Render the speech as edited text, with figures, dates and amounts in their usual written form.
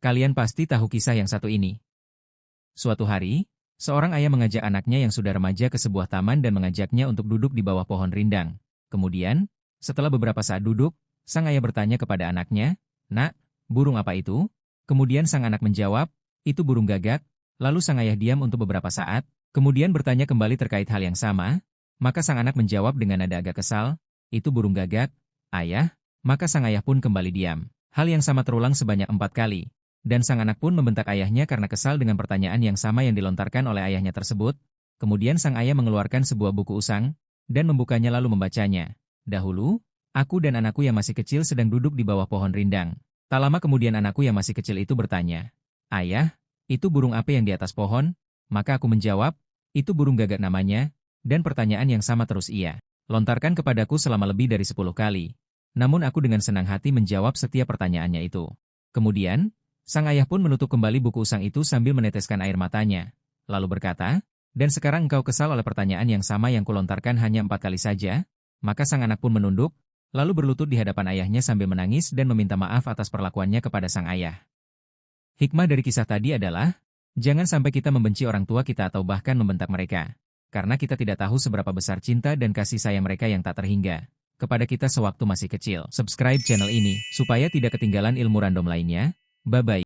Kalian pasti tahu kisah yang satu ini. Suatu hari, seorang ayah mengajak anaknya yang sudah remaja ke sebuah taman dan mengajaknya untuk duduk di bawah pohon rindang. Kemudian, setelah beberapa saat duduk, sang ayah bertanya kepada anaknya, "Nak, burung apa itu?" Kemudian sang anak menjawab, "Itu burung gagak." Lalu sang ayah diam untuk beberapa saat, kemudian bertanya kembali terkait hal yang sama. Maka sang anak menjawab dengan nada agak kesal, "Itu burung gagak, ayah." Maka sang ayah pun kembali diam. Hal yang sama terulang sebanyak 4 kali. Dan sang anak pun membentak ayahnya karena kesal dengan pertanyaan yang sama yang dilontarkan oleh ayahnya tersebut. Kemudian sang ayah mengeluarkan sebuah buku usang, dan membukanya lalu membacanya. "Dahulu, aku dan anakku yang masih kecil sedang duduk di bawah pohon rindang. Tak lama kemudian anakku yang masih kecil itu bertanya, 'Ayah, itu burung apa yang di atas pohon?' Maka aku menjawab, 'Itu burung gagak namanya,' dan pertanyaan yang sama terus ia lontarkan kepadaku selama lebih dari 10 kali. Namun aku dengan senang hati menjawab setiap pertanyaannya itu. Kemudian, sang ayah pun menutup kembali buku usang itu sambil meneteskan air matanya. Lalu berkata, 'Dan sekarang engkau kesal oleh pertanyaan yang sama yang kulontarkan hanya 4 kali saja?' Maka sang anak pun menunduk, lalu berlutut di hadapan ayahnya sambil menangis dan meminta maaf atas perlakuannya kepada sang ayah. Hikmah dari kisah tadi adalah, jangan sampai kita membenci orang tua kita atau bahkan membentak mereka. Karena kita tidak tahu seberapa besar cinta dan kasih sayang mereka yang tak terhingga kepada kita sewaktu masih kecil. Subscribe channel ini, supaya tidak ketinggalan ilmu random lainnya. Bye-bye.